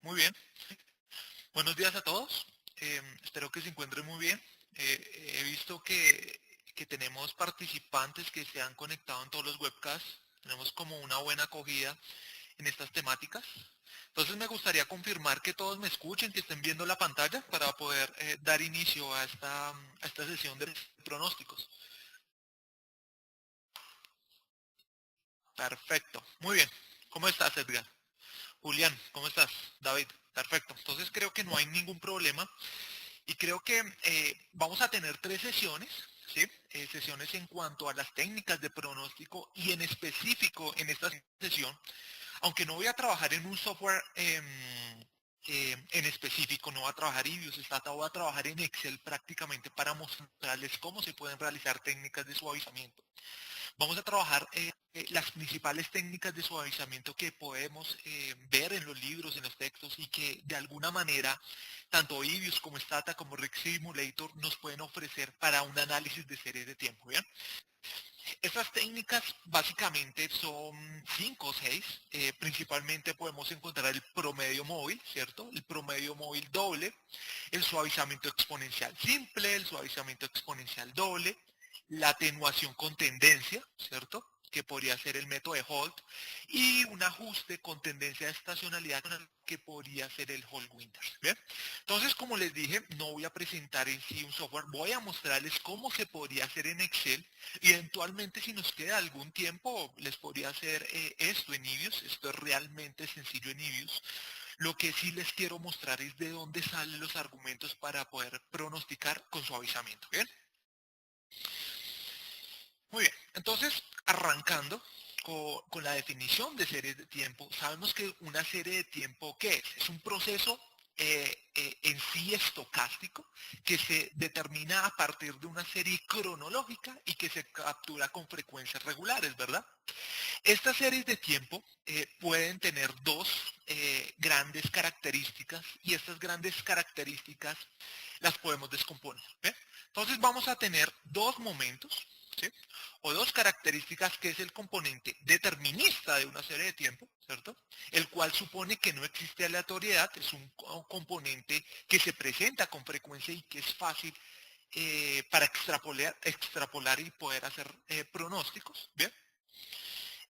Muy bien. Buenos días a todos. Espero que se encuentren muy bien. He visto que tenemos participantes que se han conectado en todos los webcasts. Tenemos como una buena acogida en estas temáticas. Entonces me gustaría confirmar que todos me escuchen, que estén viendo la pantalla para poder dar inicio a esta sesión de pronósticos. Perfecto. Muy bien. ¿Cómo estás, Edgar? Julián, ¿cómo estás? David. Perfecto. Entonces creo que no hay ningún problema. Y creo que vamos a tener tres sesiones, ¿sí? Sesiones en cuanto a las técnicas de pronóstico y en específico en esta sesión, aunque no voy a trabajar en un software en específico, no voy a trabajar Ibius, Stata, voy a trabajar en Excel prácticamente para mostrarles cómo se pueden realizar técnicas de suavizamiento. Vamos a trabajar las principales técnicas de suavizamiento que podemos ver en los libros, en los textos y que de alguna manera tanto Ibius como Stata como Rig Simulator nos pueden ofrecer para un análisis de series de tiempo. ¿Bien? Estas técnicas básicamente son 5 o 6. Principalmente podemos encontrar el promedio móvil, ¿cierto? El promedio móvil doble, el suavizamiento exponencial simple, el suavizamiento exponencial doble, la atenuación con tendencia, ¿cierto? Que podría ser el método de Holt, y un ajuste con tendencia de estacionalidad que podría ser el Holt Winters. ¿Bien? Entonces, como les dije, no voy a presentar en sí un software, voy a mostrarles cómo se podría hacer en Excel y eventualmente si nos queda algún tiempo les podría hacer esto en Ibius. Esto es realmente sencillo en Ibius. Lo que sí les quiero mostrar es de dónde salen los argumentos para poder pronosticar con suavizamiento. ¿Bien? Muy bien, entonces arrancando con la definición de series de tiempo, sabemos que una serie de tiempo, ¿qué es? Es un proceso en sí estocástico que se determina a partir de una serie cronológica y que se captura con frecuencias regulares, ¿verdad? Estas series de tiempo pueden tener dos grandes características y estas grandes características las podemos descomponer. ¿Ve? Entonces vamos a tener dos momentos, ¿sí? O dos características que es el componente determinista de una serie de tiempo, ¿cierto? El cual supone que no existe aleatoriedad, es un componente que se presenta con frecuencia y que es fácil para extrapolar y poder hacer pronósticos, ¿bien?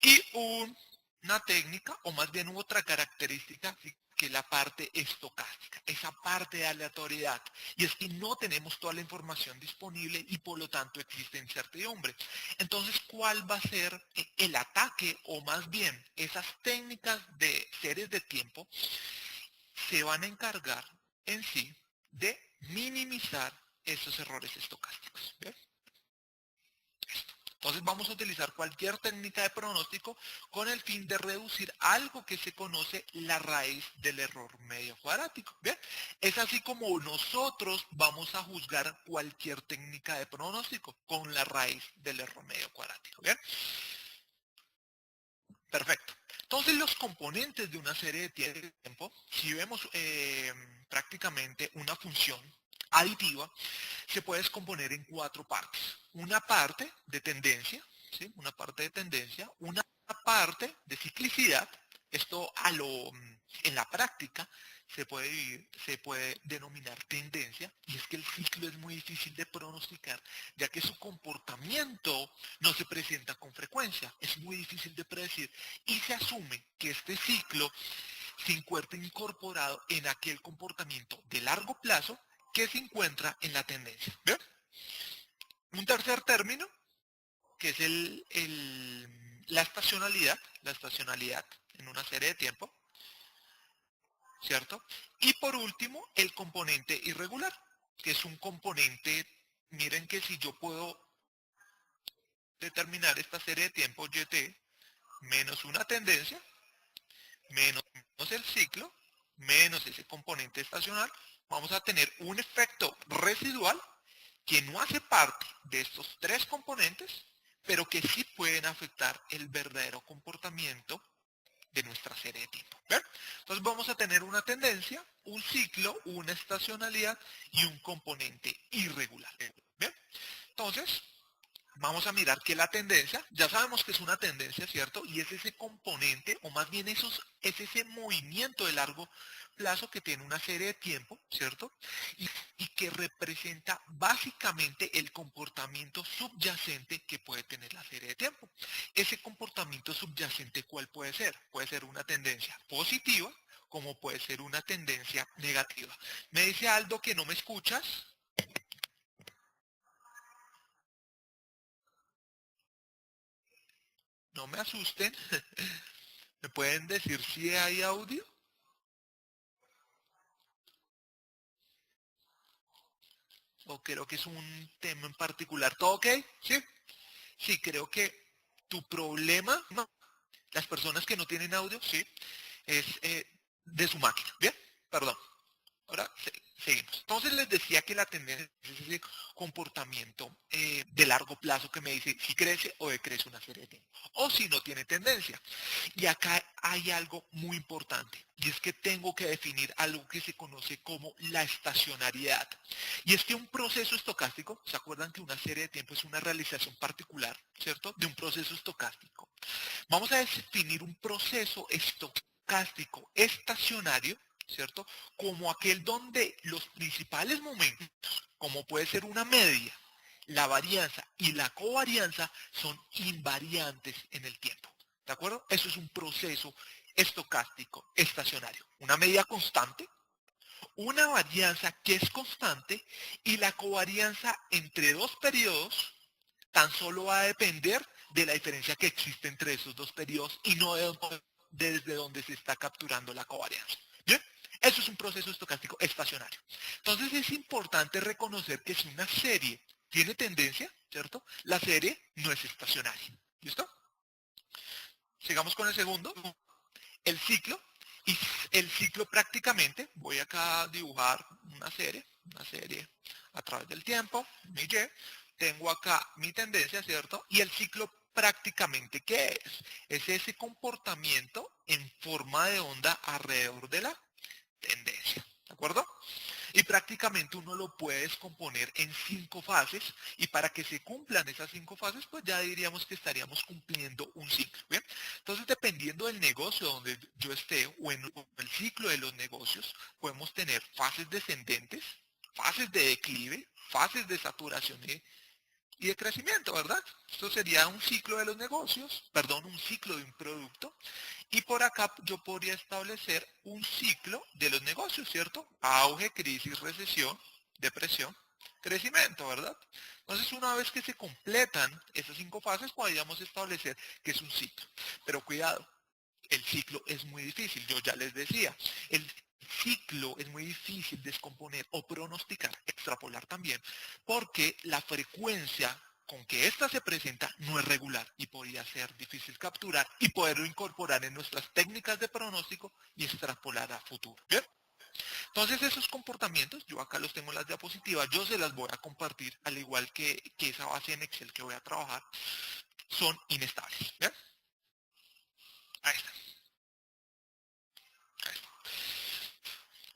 Y una técnica, o más bien otra característica, que es la parte estocástica, esa parte de aleatoriedad. Y es que no tenemos toda la información disponible y por lo tanto existe incertidumbre. Entonces, ¿cuál va a ser el ataque? O más bien, esas técnicas de series de tiempo se van a encargar en sí de minimizar esos errores estocásticos. ¿Bien? Entonces vamos a utilizar cualquier técnica de pronóstico con el fin de reducir algo que se conoce la raíz del error medio cuadrático. ¿Bien? Es así como nosotros vamos a juzgar cualquier técnica de pronóstico con la raíz del error medio cuadrático. ¿Bien? Perfecto. Entonces los componentes de una serie de tiempo, si vemos prácticamente una función aditiva, se puede descomponer en cuatro partes. Una parte de tendencia, ¿sí? Una parte de tendencia, una parte de ciclicidad, esto en la práctica se puede denominar tendencia, y es que el ciclo es muy difícil de pronosticar, ya que su comportamiento no se presenta con frecuencia, es muy difícil de predecir, y se asume que este ciclo se encuentra incorporado en aquel comportamiento de largo plazo que se encuentra en la tendencia. ¿Ve? Un tercer término, que es la estacionalidad en una serie de tiempo, ¿cierto? Y por último, el componente irregular, que es un componente, miren que si yo puedo determinar esta serie de tiempo YT menos una tendencia, menos el ciclo, menos ese componente estacional, vamos a tener un efecto residual que no hace parte de estos tres componentes, pero que sí pueden afectar el verdadero comportamiento de nuestra serie de tiempo. ¿Bien? Entonces vamos a tener una tendencia, un ciclo, una estacionalidad y un componente irregular. ¿Bien? Entonces, vamos a mirar que la tendencia, ya sabemos que es una tendencia, ¿cierto? Y es ese componente, o más bien es ese movimiento de largo plazo que tiene una serie de tiempo, ¿cierto? Y que representa básicamente el comportamiento subyacente que puede tener la serie de tiempo. Ese comportamiento subyacente, ¿cuál puede ser? Puede ser una tendencia positiva, como puede ser una tendencia negativa. Me dice Aldo que no me escuchas. No me asusten. ¿Me pueden decir si hay audio? ¿O creo que es un tema en particular? ¿Todo ok? ¿Sí? Sí, creo que tu problema, no, las personas que no tienen audio, sí, es de su máquina. ¿Bien? Perdón. Ahora seguimos. Entonces les decía que la tendencia es ese comportamiento de largo plazo que me dice si crece o decrece una serie de tiempo. O si no tiene tendencia. Y acá hay algo muy importante. Y es que tengo que definir algo que se conoce como la estacionariedad. Y es que un proceso estocástico, ¿se acuerdan que una serie de tiempo es una realización particular, ¿cierto? De un proceso estocástico. Vamos a definir un proceso estocástico estacionario, ¿cierto? Como aquel donde los principales momentos, como puede ser una media, la varianza y la covarianza, son invariantes en el tiempo. ¿De acuerdo? Eso es un proceso estocástico estacionario. Una media constante, una varianza que es constante y la covarianza entre dos periodos tan solo va a depender de la diferencia que existe entre esos dos periodos y no desde donde se está capturando la covarianza. ¿Bien? Eso es un proceso estocástico estacionario. Entonces es importante reconocer que si una serie tiene tendencia, ¿cierto? La serie no es estacionaria. ¿Listo? Sigamos con el segundo. El ciclo. Y el ciclo prácticamente, voy acá a dibujar una serie a través del tiempo, mi Y, tengo acá mi tendencia, ¿cierto? Y el ciclo prácticamente, ¿qué es? Es ese comportamiento en forma de onda alrededor de la tendencia, ¿de acuerdo? Y prácticamente uno lo puede descomponer en 5 fases y para que se cumplan esas 5 fases, pues ya diríamos que estaríamos cumpliendo un ciclo. ¿Bien? Entonces, dependiendo del negocio donde yo esté o en el ciclo de los negocios, podemos tener fases descendentes, fases de declive, fases de saturación y de crecimiento, ¿verdad? Esto sería un ciclo de los negocios, perdón, un ciclo de un producto. Y por acá yo podría establecer un ciclo de los negocios, ¿cierto? Auge, crisis, recesión, depresión, crecimiento, ¿verdad? Entonces una vez que se completan esas 5 fases, podríamos establecer que es un ciclo. Pero cuidado, el ciclo es muy difícil, yo ya les decía. El ciclo es muy difícil descomponer o pronosticar, extrapolar también, porque la frecuencia con que ésta se presenta no es regular y podría ser difícil capturar y poderlo incorporar en nuestras técnicas de pronóstico y extrapolar a futuro. ¿Bien? Entonces esos comportamientos, yo acá los tengo en las diapositivas, yo se las voy a compartir al igual que esa base en Excel que voy a trabajar, son inestables. ¿Bien? Ahí está. Ahí está.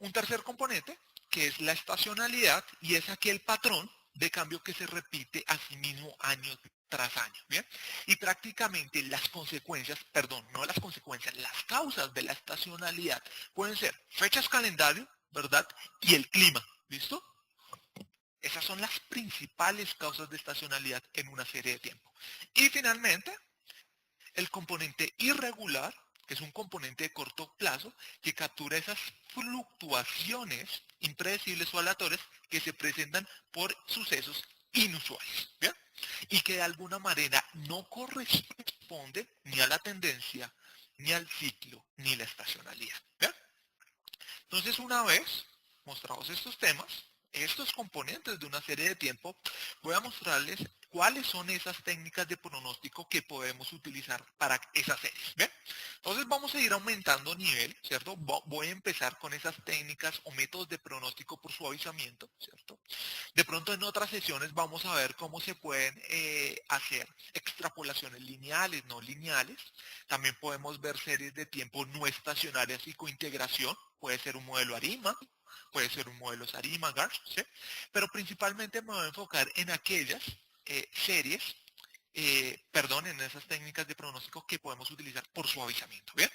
Un tercer componente, que es la estacionalidad, y es aquel patrón de cambio que se repite a sí mismo año tras año. ¿Bien? Y prácticamente las consecuencias, perdón, no las consecuencias, las causas de la estacionalidad pueden ser fechas calendario, ¿verdad? Y el clima. ¿Listo? Esas son las principales causas de estacionalidad en una serie de tiempo. Y finalmente, el componente irregular, que es un componente de corto plazo, que captura esas fluctuaciones impredecibles o aleatorias que se presentan por sucesos inusuales. ¿Bien? Y que de alguna manera no corresponde ni a la tendencia, ni al ciclo, ni la estacionalidad. ¿Bien? Entonces, una vez mostrados estos temas, estos componentes de una serie de tiempo, voy a mostrarles cuáles son esas técnicas de pronóstico que podemos utilizar para esas series. ¿Bien? Entonces vamos a ir aumentando nivel, ¿cierto? Voy a empezar con esas técnicas o métodos de pronóstico por suavizamiento, ¿cierto? De pronto en otras sesiones vamos a ver cómo se pueden hacer extrapolaciones lineales, no lineales. También podemos ver series de tiempo no estacionarias y cointegración. Puede ser un modelo ARIMA, puede ser un modelo SARIMA, GARS, ¿sí? Pero principalmente me voy a enfocar en aquellas series en esas técnicas de pronóstico que podemos utilizar por suavizamiento, ¿bien?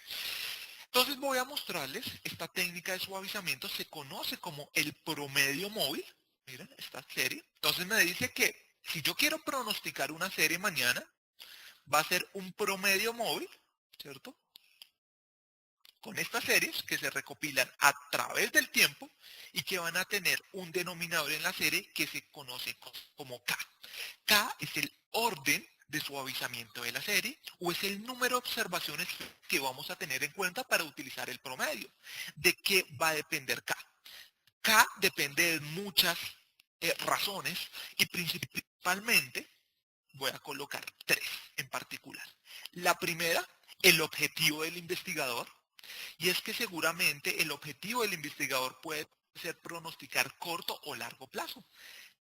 Entonces voy a mostrarles esta técnica de suavizamiento, se conoce como el promedio móvil, miren esta serie. Entonces me dice que si yo quiero pronosticar una serie mañana, va a ser un promedio móvil, ¿cierto? Con estas series que se recopilan a través del tiempo y que van a tener un denominador en la serie que se conoce como K. K es el orden de suavizamiento de la serie o es el número de observaciones que vamos a tener en cuenta para utilizar el promedio. ¿De qué va a depender K? K depende de muchas razones y principalmente voy a colocar tres en particular. La primera, el objetivo del investigador. Y es que seguramente el objetivo del investigador puede ser pronosticar corto o largo plazo.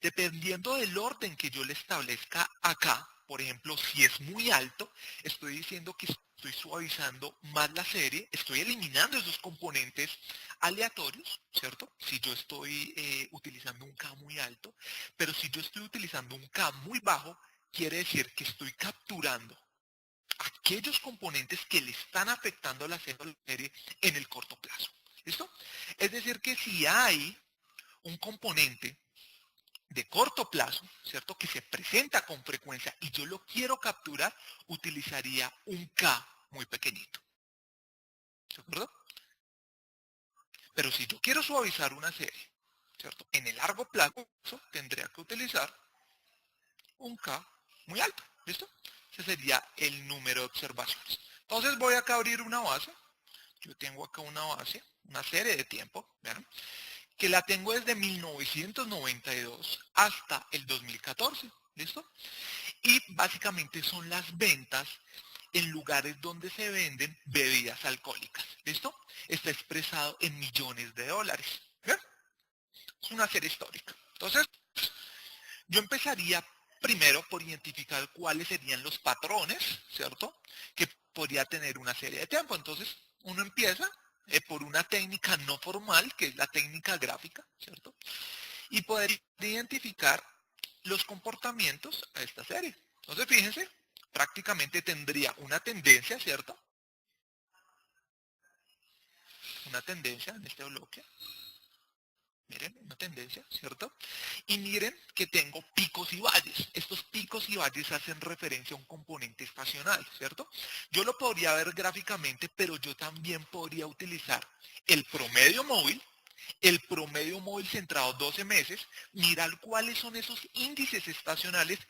Dependiendo del orden que yo le establezca acá, por ejemplo, si es muy alto, estoy diciendo que estoy suavizando más la serie, estoy eliminando esos componentes aleatorios, ¿cierto? Si yo estoy utilizando un K muy alto, pero si yo estoy utilizando un K muy bajo, quiere decir que estoy capturando aquellos componentes que le están afectando a la serie en el corto plazo. ¿Listo? Es decir, que si hay un componente de corto plazo, ¿cierto? Que se presenta con frecuencia y yo lo quiero capturar, utilizaría un K muy pequeñito. ¿De acuerdo? Pero si yo quiero suavizar una serie, ¿cierto? En el largo plazo tendría que utilizar un K muy alto. ¿Listo? Ese sería el número de observaciones. Entonces voy acá a abrir una base. Yo tengo acá una base, una serie de tiempo, ¿vieron? Que la tengo desde 1992 hasta el 2014, ¿listo? Y básicamente son las ventas en lugares donde se venden bebidas alcohólicas, ¿listo? Está expresado en millones de dólares. ¿Bien? Es una serie histórica. Entonces, yo empezaría primero por identificar cuáles serían los patrones, ¿cierto? Que podría tener una serie de tiempo. Entonces, uno empieza por una técnica no formal, que es la técnica gráfica, ¿cierto? Y poder identificar los comportamientos a esta serie. Entonces, fíjense, prácticamente tendría una tendencia, ¿cierto? Una tendencia en este bloque. Miren, una tendencia, ¿cierto? Y miren que tengo picos y valles. Estos picos y valles hacen referencia a un componente estacional, ¿cierto? Yo lo podría ver gráficamente, pero yo también podría utilizar el promedio móvil centrado 12 meses, mirar cuáles son esos índices estacionales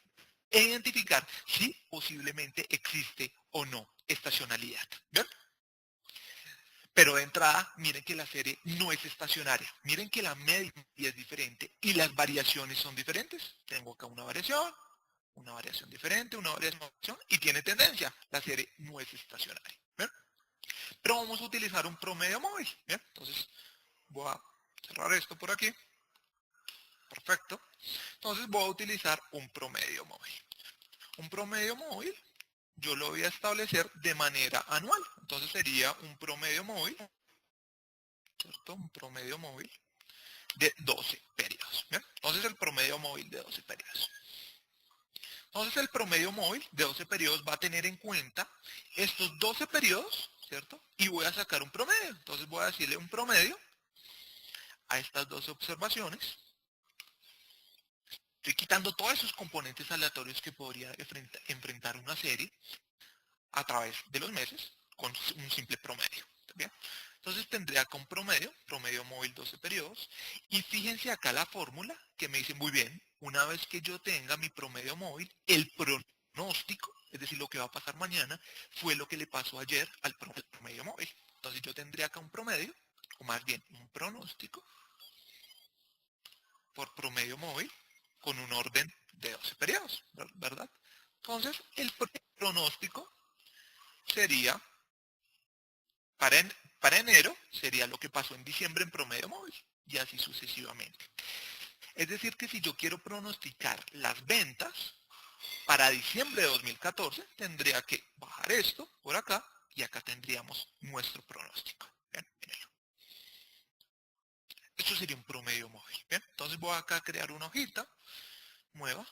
e identificar si posiblemente existe o no estacionalidad. ¿Ven? Pero de entrada, miren que la serie no es estacionaria. Miren que la media es diferente y las variaciones son diferentes. Tengo acá una variación diferente, una variación y tiene tendencia. La serie no es estacionaria. ¿Ven? Pero vamos a utilizar un promedio móvil. ¿Bien? Entonces voy a cerrar esto por aquí. Perfecto. Entonces voy a utilizar un promedio móvil. Un promedio móvil yo lo voy a establecer de manera anual. Entonces sería un promedio móvil, ¿cierto? Un promedio móvil de 12 periodos. ¿Bien? Entonces el promedio móvil de 12 periodos. Entonces el promedio móvil de 12 periodos va a tener en cuenta estos 12 periodos, ¿cierto? Y voy a sacar un promedio. Entonces voy a decirle un promedio a estas 12 observaciones. Estoy quitando todos esos componentes aleatorios que podría enfrentar una serie a través de los meses con un simple promedio. ¿Bien? Entonces tendría acá un promedio móvil 12 periodos, y fíjense acá la fórmula que me dice muy bien, una vez que yo tenga mi promedio móvil, el pronóstico, es decir, lo que va a pasar mañana, fue lo que le pasó ayer al promedio móvil. Entonces yo tendría acá un promedio, o más bien un pronóstico, por promedio móvil, con un orden de 12 periodos, ¿verdad? Entonces el pronóstico sería Para, para enero sería lo que pasó en diciembre en promedio móvil y así sucesivamente. Es decir, que si yo quiero pronosticar las ventas para diciembre de 2014, tendría que bajar esto por acá y acá tendríamos nuestro pronóstico. ¿Bien? Mírenlo. Esto sería un promedio móvil. ¿Bien? Entonces voy acá a crear una hojita nueva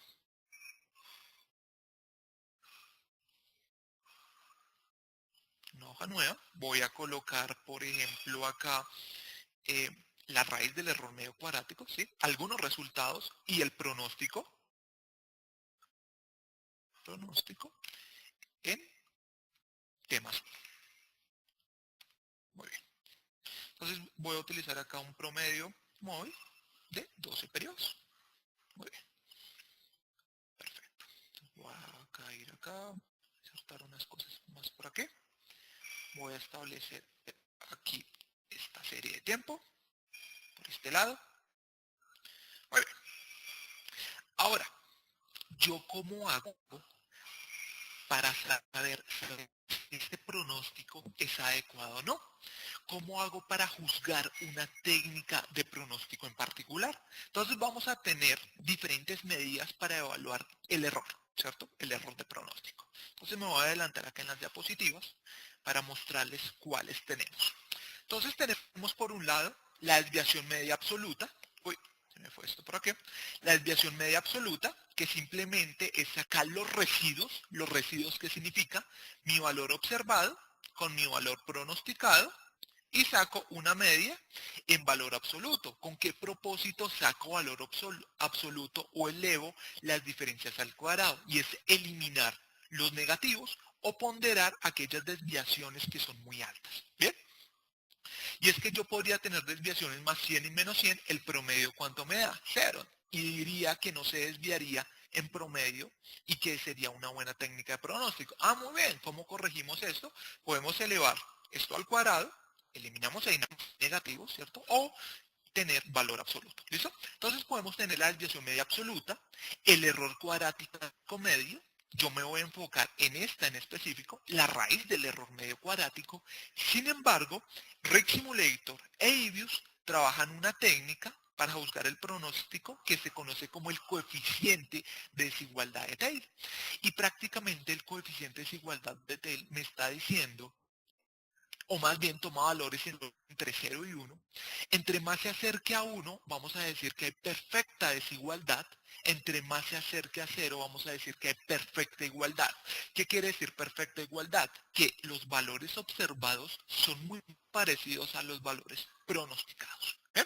hoja nueva, voy a colocar, por ejemplo, acá eh, la raíz del error medio cuadrático, ¿sí? Algunos resultados y el pronóstico en temas. Muy bien. Entonces voy a utilizar acá un promedio móvil de 12 periodos. Muy bien, perfecto. Entonces voy a ir acá, insertar unas cosas más por aquí. Voy a establecer aquí esta serie de tiempo, por este lado. Muy bien. Ahora, ¿yo cómo hago para saber si este pronóstico es adecuado o no? ¿Cómo hago para juzgar una técnica de pronóstico en particular? Entonces vamos a tener diferentes medidas para evaluar el error, ¿cierto? El error de pronóstico. Entonces me voy a adelantar acá en las diapositivas para mostrarles cuáles tenemos. Entonces tenemos por un lado la desviación media absoluta. Uy, se me fue esto por aquí. La desviación media absoluta, que simplemente es sacar los residuos que significa mi valor observado con mi valor pronosticado y saco una media en valor absoluto. ¿Con qué propósito saco valor absoluto o elevo las diferencias al cuadrado? Y es eliminar los negativos o ponderar aquellas desviaciones que son muy altas. ¿Bien? Y es que yo podría tener desviaciones más 100 y menos 100, el promedio ¿cuánto me da? 0. Y diría que no se desviaría en promedio y que sería una buena técnica de pronóstico. Ah, muy bien, ¿cómo corregimos esto? Podemos elevar esto al cuadrado, eliminamos ahí negativos, ¿cierto? O tener valor absoluto, ¿listo? Entonces podemos tener la desviación media absoluta, el error cuadrático medio, yo me voy a enfocar en esta en específico, la raíz del error medio cuadrático. Sin embargo, Rig Simulator e Ibius trabajan una técnica para juzgar el pronóstico que se conoce como el coeficiente de desigualdad de Taylor. Y prácticamente el coeficiente de desigualdad de Taylor me está diciendo, o más bien toma valores entre 0 y 1. Entre más se acerque a 1, vamos a decir que hay perfecta desigualdad. Entre más se acerque a 0, vamos a decir que hay perfecta igualdad. ¿Qué quiere decir perfecta igualdad? Que los valores observados son muy parecidos a los valores pronosticados. ¿Eh?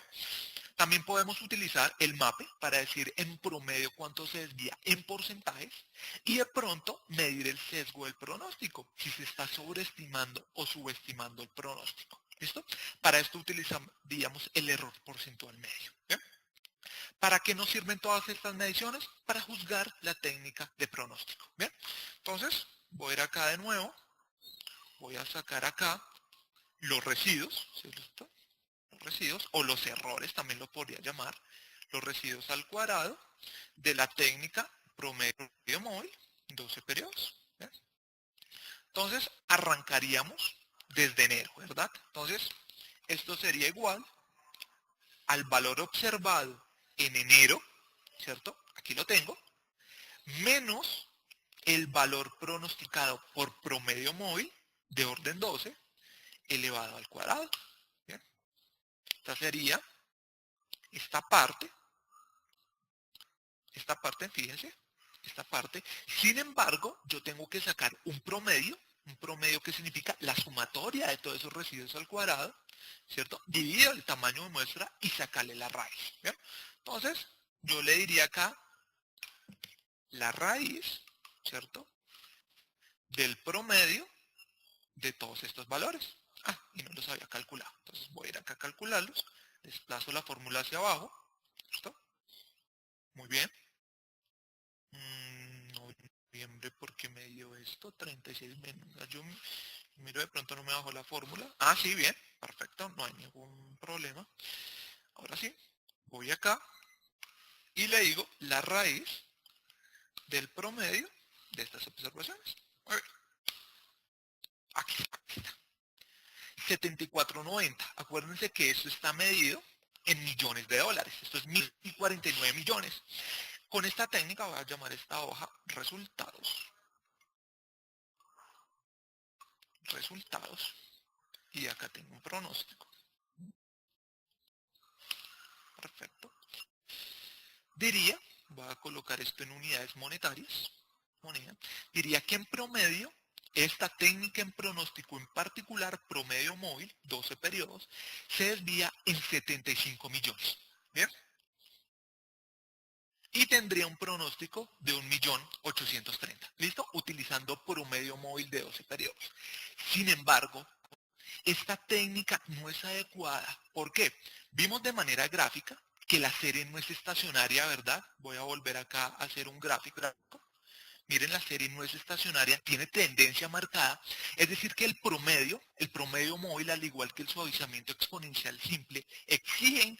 También podemos utilizar el MAPE para decir en promedio cuánto se desvía en porcentajes y de pronto medir el sesgo del pronóstico, si se está sobreestimando o subestimando el pronóstico. ¿Listo? Para esto utilizaríamos el error porcentual medio. ¿Bien? ¿Para qué nos sirven todas estas mediciones? Para juzgar la técnica de pronóstico. ¿Bien? Entonces, voy a ir acá de nuevo, voy a sacar acá los residuos, ¿sí? ¿Listo? Los residuos, o los errores también lo podría llamar, los residuos al cuadrado de la técnica promedio móvil, 12 periodos. ¿Ves? Entonces arrancaríamos desde enero, ¿verdad? Entonces esto sería igual al valor observado en enero, ¿cierto? Aquí lo tengo, menos el valor pronosticado por promedio móvil de orden 12 elevado al cuadrado. ¿Bien? Esta sería esta parte, fíjense, esta parte. Sin embargo, yo tengo que sacar un promedio que significa la sumatoria de todos esos residuos al cuadrado, ¿cierto? Dividido el tamaño de muestra y sacarle la raíz. ¿Bien? Entonces, yo le diría acá la raíz, ¿cierto? Del promedio de todos estos valores. Ah, y no los había calculado. Entonces voy a ir acá a calcularlos. Desplazo la fórmula hacia abajo. ¿Listo? Muy bien. Noviembre, porque me dio esto, 36 menos. Yo miro de pronto no me bajó la fórmula. Ah, sí, bien, perfecto, no hay ningún problema. Ahora sí, voy acá y le digo la raíz del promedio de estas observaciones. A ver, aquí está, 74.90. Acuérdense que esto está medido en millones de dólares. Esto es 1.049 millones. Con esta técnica voy a llamar esta hoja resultados. Resultados. Y acá tengo un pronóstico. Perfecto. Diría, voy a colocar esto en unidades monetarias. Moneda. Diría que en promedio esta técnica en pronóstico en particular, promedio móvil, 12 periodos, se desvía en 75 millones. ¿Bien? Y tendría un pronóstico de 1.830.000. ¿Listo? Utilizando promedio móvil de 12 periodos. Sin embargo, esta técnica no es adecuada. ¿Por qué? Vimos de manera gráfica que la serie no es estacionaria, ¿verdad? Voy a volver acá a hacer un gráfico. Miren, la serie no es estacionaria, tiene tendencia marcada. Es decir, que el promedio móvil, al igual que el suavizamiento exponencial simple, exigen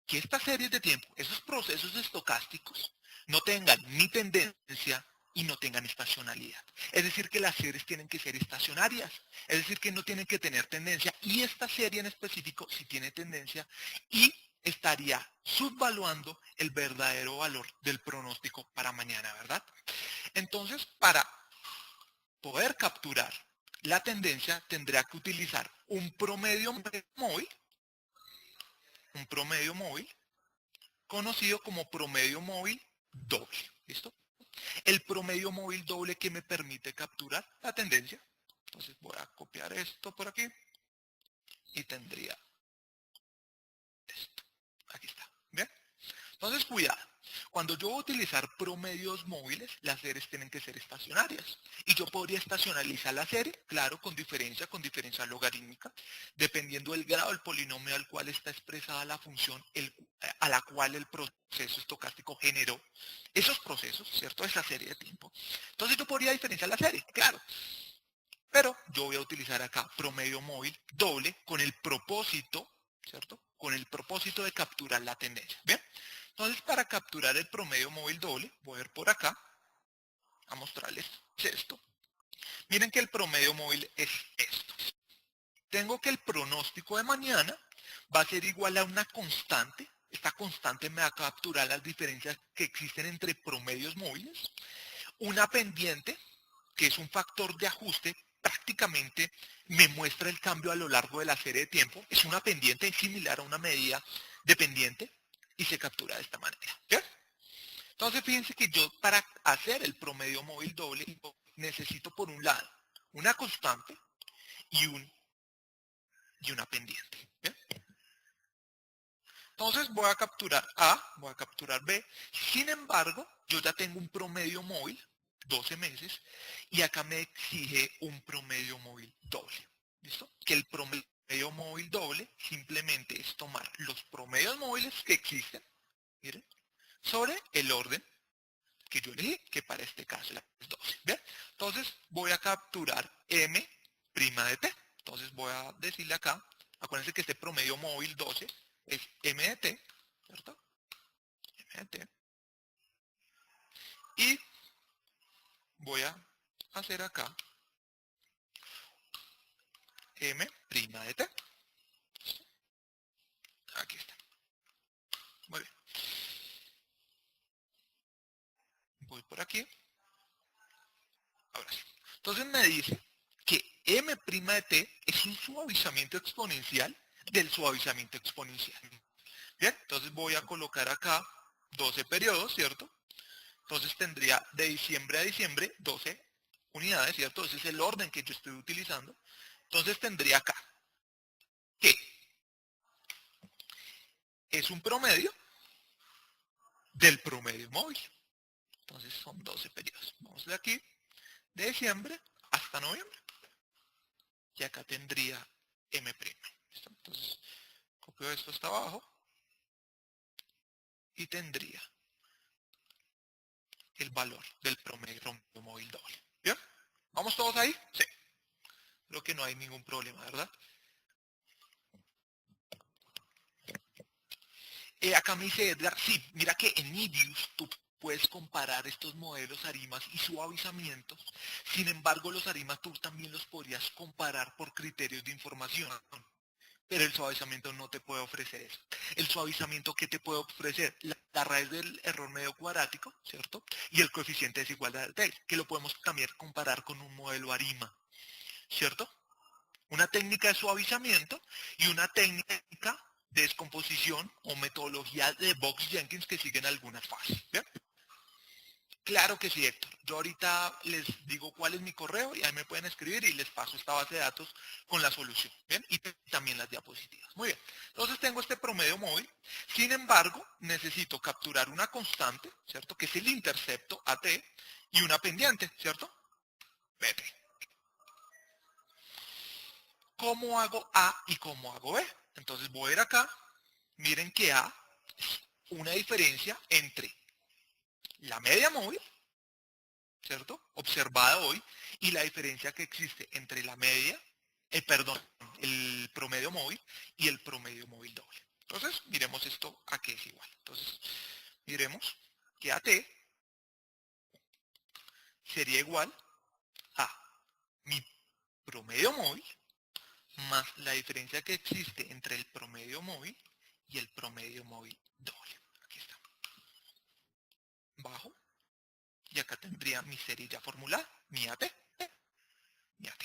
que estas series de tiempo, esos procesos estocásticos, no tengan ni tendencia y no tengan estacionalidad. Es decir, que las series tienen que ser estacionarias. Es decir, que no tienen que tener tendencia. Y esta serie en específico sí tiene tendencia y estaría subvaluando el verdadero valor del pronóstico para mañana, ¿verdad? Entonces, para poder capturar la tendencia, tendría que utilizar un promedio móvil, conocido como promedio móvil doble. ¿Listo? El promedio móvil doble que me permite capturar la tendencia. Entonces voy a copiar esto por aquí y tendría esto. Aquí está. ¿Bien? Entonces, cuidado. Cuando yo voy a utilizar promedios móviles, las series tienen que ser estacionarias. Y yo podría estacionalizar la serie, claro, con diferencia logarítmica, dependiendo del grado del polinomio al cual está expresada la función a la cual el proceso estocástico generó esos procesos, ¿cierto? Esa serie de tiempo. Entonces yo podría diferenciar la serie, claro. Pero yo voy a utilizar acá promedio móvil doble con el propósito, ¿cierto? Con el propósito de capturar la tendencia. ¿Bien? Entonces, para capturar el promedio móvil doble, voy a ir por acá a mostrarles esto. Miren que el promedio móvil es esto. Tengo que el pronóstico de mañana va a ser igual a una constante. Esta constante me va a capturar las diferencias que existen entre promedios móviles. Una pendiente, que es un factor de ajuste, prácticamente me muestra el cambio a lo largo de la serie de tiempo. Es una pendiente similar a una medida de pendiente y se captura de esta manera. ¿Bien? Entonces fíjense que yo para hacer el promedio móvil doble necesito por un lado una constante y, y una pendiente. ¿Bien? Entonces voy a capturar A, voy a capturar B. Sin embargo, yo ya tengo un promedio móvil, 12 meses, y acá me exige un promedio móvil doble. ¿Listo? Que el promedio móvil doble simplemente es tomar los promedios móviles que existen, miren, sobre el orden que yo elegí, que para este caso es 12. ¿Bien? Entonces voy a capturar M' de T. Entonces voy a decirle acá, acuérdense que este promedio móvil 12 es M de T, ¿cierto? M de T. Y voy a hacer acá M' de T. Aquí está. Muy bien. Voy por aquí. Ahora sí. Entonces me dice que M' de T es un suavizamiento exponencial del suavizamiento exponencial. Bien, entonces voy a colocar acá 12 periodos, ¿cierto? Entonces tendría de diciembre a diciembre 12 unidades, ¿cierto? Ese es el orden que yo estoy utilizando. Entonces tendría acá que es un promedio del promedio móvil. Entonces son 12 periodos. Vamos de aquí, de diciembre hasta noviembre. Y acá tendría M'. ¿Listo? Entonces copio esto hasta abajo y tendría el valor del promedio móvil doble. ¿Bien? ¿Vamos todos ahí? Sí. Creo que no hay ningún problema, ¿verdad? Acá me dice Edgar, sí, mira que en Nibius tú puedes comparar estos modelos ARIMAS y suavizamientos. Sin embargo, los ARIMAS tú también los podrías comparar por criterios de información. Pero el suavizamiento no te puede ofrecer eso. El suavizamiento, ¿qué te puede ofrecer? La raíz del error medio cuadrático, ¿cierto? Y el coeficiente de desigualdad de Taylor, que lo podemos también comparar con un modelo ARIMA, ¿cierto? Una técnica de suavizamiento y una técnica de descomposición o metodología de Box-Jenkins que siguen algunas fases. ¿Bien? Claro que sí, Héctor. Yo ahorita les digo cuál es mi correo y ahí me pueden escribir y les paso esta base de datos con la solución. ¿Bien? Y también las diapositivas. Muy bien. Entonces tengo este promedio móvil. Sin embargo, necesito capturar una constante, ¿cierto? Que es el intercepto AT y una pendiente, ¿cierto? BT. ¿Cómo hago A y cómo hago B? Entonces voy a ir acá. Miren que A es una diferencia entre la media móvil, ¿cierto? Observada hoy, y la diferencia que existe entre la media, perdón, el promedio móvil y el promedio móvil doble. Entonces, miremos esto a qué es igual. Entonces, miremos que AT sería igual a mi promedio móvil más la diferencia que existe entre el promedio móvil y el promedio móvil doble. Aquí está. Bajo. Y acá tendría mi serie ya formulada, mi AT, mi AT.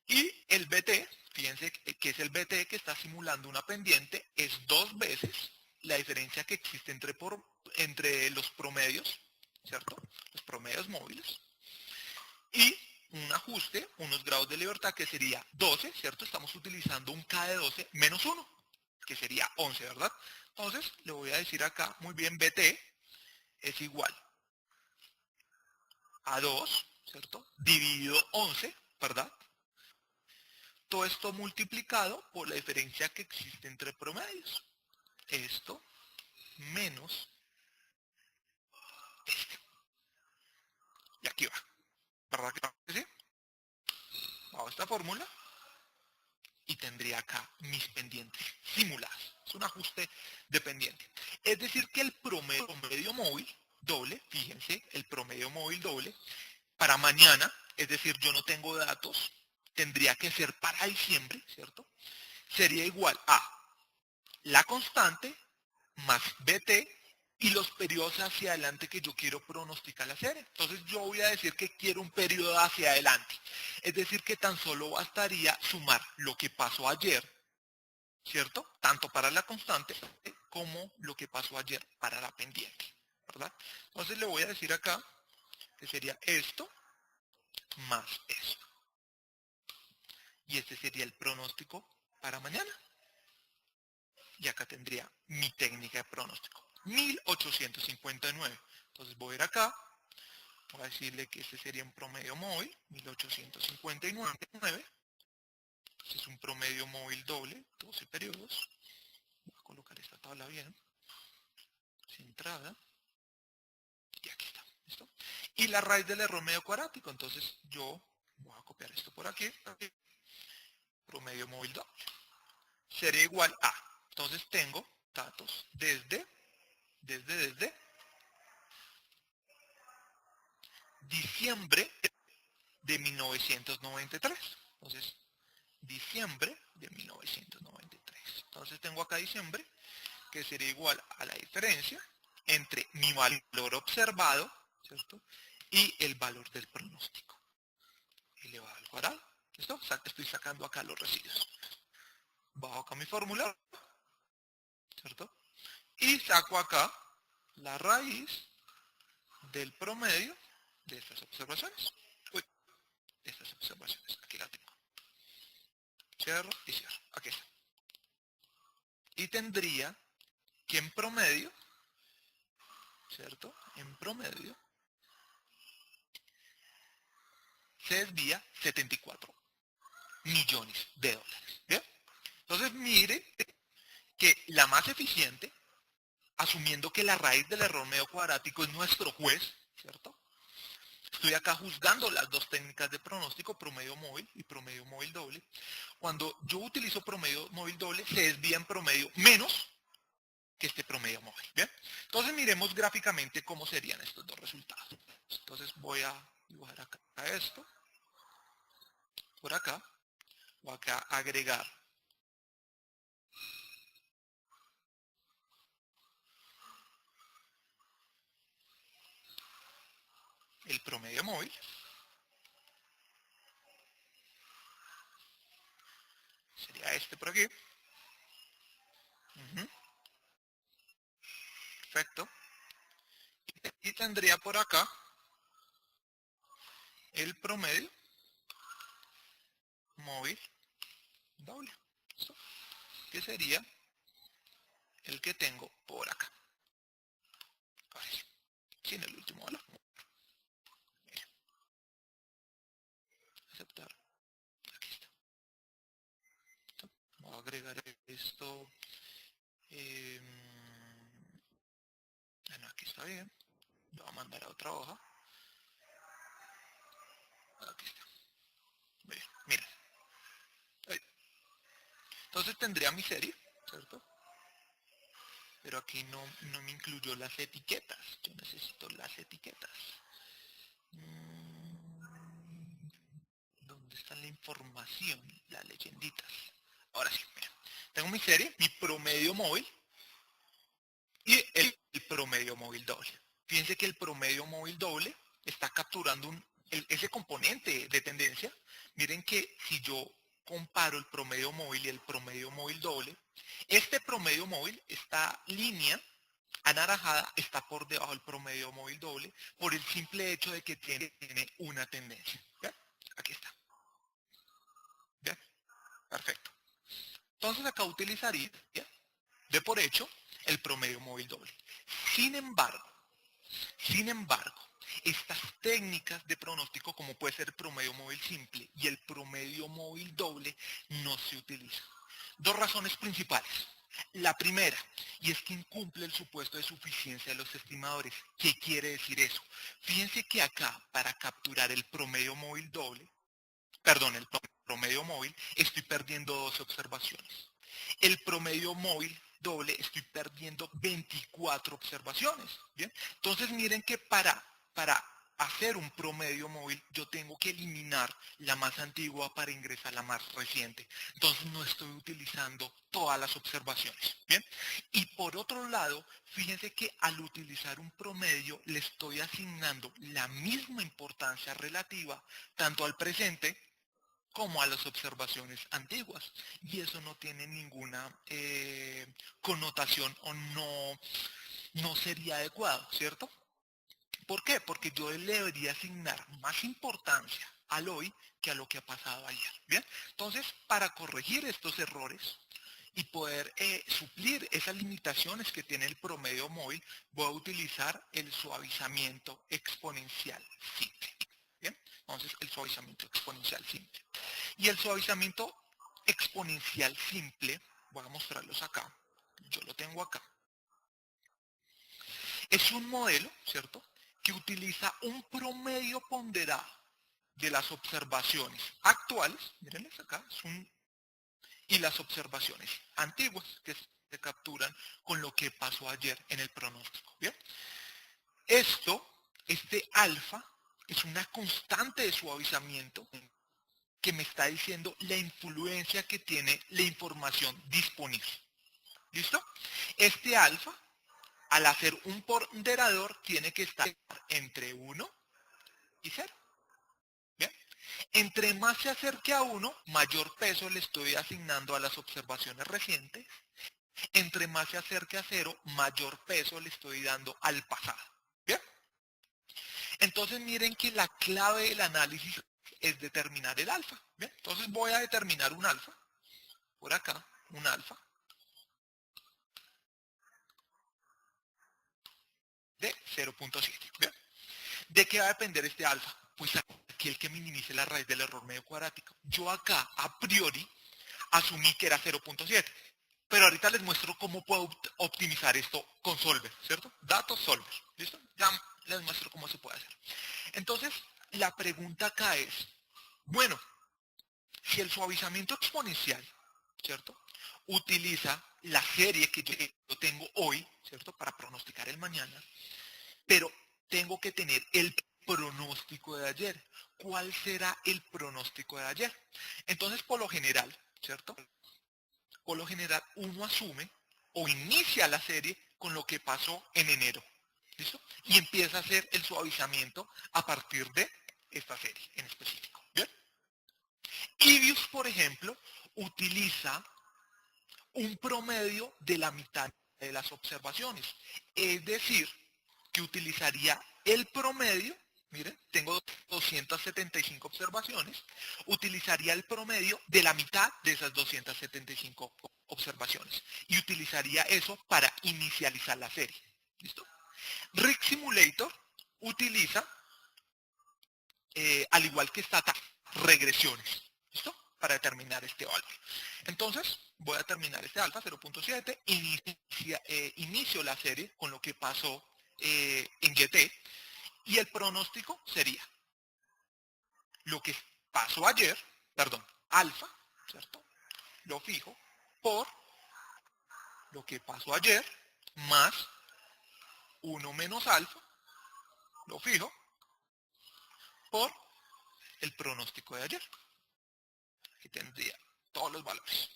Y el BT, fíjense que es el BT que está simulando una pendiente, es 2 veces la diferencia que existe entre los promedios, ¿cierto? Los promedios móviles. Y un ajuste, unos grados de libertad que sería 12, ¿cierto? Estamos utilizando un K de 12 menos 1, que sería 11, ¿verdad? Entonces, le voy a decir acá, muy bien, BT es igual a 2, ¿cierto? Dividido 11, ¿verdad? Todo esto multiplicado por la diferencia que existe entre promedios. Esto menos este. Y aquí va. ¿Verdad que sí? Hago esta fórmula y tendría acá mis pendientes simuladas. Es un ajuste de pendiente. Es decir que el promedio móvil doble, fíjense, el promedio móvil doble, para mañana, es decir, yo no tengo datos, tendría que ser para diciembre, ¿cierto? Sería igual a la constante más BT y los periodos hacia adelante que yo quiero pronosticar la serie. Entonces yo voy a decir que quiero un periodo hacia adelante. Es decir, que tan solo bastaría sumar lo que pasó ayer, ¿cierto? Tanto para la constante como lo que pasó ayer para la pendiente, ¿verdad? Entonces le voy a decir acá que sería esto más esto. Y este sería el pronóstico para mañana. Y acá tendría mi técnica de pronóstico. 1859. Entonces voy a ir acá, voy a decirle que este sería un promedio móvil, 1859. Este es un promedio móvil doble, 12 periodos. Voy a colocar esta tabla bien, centrada. Y aquí está, ¿listo? Y la raíz del error medio cuadrático, entonces yo voy a copiar esto por aquí, promedio móvil doble. Sería igual a, entonces tengo datos desde diciembre de 1993. Entonces, diciembre de 1993. Entonces tengo acá diciembre, que sería igual a la diferencia entre mi valor observado, ¿cierto? Y el valor del pronóstico. Elevado al cuadrado. ¿Listo? Estoy sacando acá los residuos. Bajo acá mi fórmula, ¿cierto? Y saco acá la raíz del promedio de estas observaciones. Uy, de estas observaciones. Aquí la tengo. Cierro y cierro. Aquí está. Y tendría que en promedio, ¿cierto? En promedio se desvía 74 millones de dólares. ¿Bien? Entonces mire que la más eficiente, asumiendo que la raíz del error medio cuadrático es nuestro juez, ¿cierto? Estoy acá juzgando las dos técnicas de pronóstico, promedio móvil y promedio móvil doble. Cuando yo utilizo promedio móvil doble, se desvía en promedio menos que este promedio móvil. ¿Bien? Entonces miremos gráficamente cómo serían estos dos resultados. Entonces voy a dibujar acá esto, por acá, voy acá a agregar el promedio móvil, sería este por aquí. Perfecto. tendría por acá el promedio móvil doble. ¿Listo? Que sería el que tengo por acá. Ahora sí, sin el último valor. Mira, aceptar. Aquí está. ¿Listo? Voy a agregar esto. Bueno, aquí está bien. Lo voy a mandar a otra hoja. Aquí está. Bien, miren. Ahí. Entonces tendría mi serie, ¿cierto? Pero aquí no me incluyó las etiquetas. Yo necesito las etiquetas. ¿Dónde está la información? Las leyenditas. Ahora sí, mira. Tengo mi serie, mi promedio móvil y el promedio móvil doble. Fíjense que el promedio móvil doble está capturando ese componente de tendencia. Miren que si yo comparo el promedio móvil y el promedio móvil doble, este promedio móvil, esta línea anaranjada, está por debajo del promedio móvil doble por el simple hecho de que tiene una tendencia. ¿Ven? Aquí está. ¿Ven? Perfecto. Entonces acá utilizaría de por hecho el promedio móvil doble. Sin embargo, estas técnicas de pronóstico, como puede ser el promedio móvil simple y el promedio móvil doble, no se utilizan. Dos razones principales. La primera, y es que incumple el supuesto de suficiencia de los estimadores. ¿Qué quiere decir eso? Fíjense que acá, para capturar el promedio móvil doble, perdón, el promedio móvil, estoy perdiendo 12 observaciones. El promedio móvil doble, estoy perdiendo 24 observaciones. ¿Bien? Entonces miren que para hacer un promedio móvil yo tengo que eliminar la más antigua para ingresar a la más reciente. Entonces no estoy utilizando todas las observaciones. ¿Bien? Y por otro lado, fíjense que al utilizar un promedio le estoy asignando la misma importancia relativa tanto al presente como a las observaciones antiguas. Y eso no tiene ninguna connotación o no sería adecuado, ¿cierto? ¿Por qué? Porque yo le debería asignar más importancia al hoy que a lo que ha pasado ayer. ¿Bien? Entonces, para corregir estos errores y poder suplir esas limitaciones que tiene el promedio móvil, voy a utilizar el suavizamiento exponencial simple. ¿Bien? Entonces, el suavizamiento exponencial simple. Y el suavizamiento exponencial simple, voy a mostrarlos acá, yo lo tengo acá, es un modelo, ¿cierto?, que utiliza un promedio ponderado de las observaciones actuales, mírenles acá, y las observaciones antiguas que se capturan con lo que pasó ayer en el pronóstico. ¿Bien? Este alfa, es una constante de suavizamiento que me está diciendo la influencia que tiene la información disponible. ¿Listo? Este alfa, al hacer un ponderador, tiene que estar entre 1 y 0. ¿Bien? Entre más se acerque a 1, mayor peso le estoy asignando a las observaciones recientes. Entre más se acerque a 0, mayor peso le estoy dando al pasado. ¿Bien? Entonces miren que la clave del análisis es determinar el alfa. ¿Bien? Entonces voy a determinar un alfa. Por acá, un alfa de 0.7. ¿Bien? ¿De qué va a depender este alfa? Pues aquí el que minimice la raíz del error medio cuadrático. Yo acá, a priori, asumí que era 0.7. Pero ahorita les muestro cómo puedo optimizar esto con Solver, ¿cierto? Datos Solver, ¿listo? Ya les muestro cómo se puede hacer. Entonces, la pregunta acá es, bueno, si el suavizamiento exponencial, ¿cierto?, utiliza la serie que yo tengo hoy, ¿cierto?, para pronosticar el mañana, pero tengo que tener el pronóstico de ayer. ¿Cuál será el pronóstico de ayer? Entonces, por lo general, ¿cierto?, por lo general uno asume o inicia la serie con lo que pasó en enero. ¿Listo? Y empieza a hacer el suavizamiento a partir de esta serie en específico. ¿Bien? Ibius, por ejemplo, utiliza un promedio de la mitad de las observaciones. Es decir, que utilizaría El promedio, miren, tengo 275 observaciones, utilizaría el promedio de la mitad de esas 275 observaciones y utilizaría eso para inicializar la serie. ¿Listo? Rig Simulator utiliza, al igual que Stata, regresiones. ¿Listo? Para determinar este valor. Entonces, voy a terminar este alfa 0.7, inicio la serie con lo que pasó en GT, y el pronóstico sería lo que pasó ayer, perdón, alfa, ¿cierto? Lo fijo por lo que pasó ayer más 1 menos alfa, lo fijo por el pronóstico de ayer. Aquí tendría todos los valores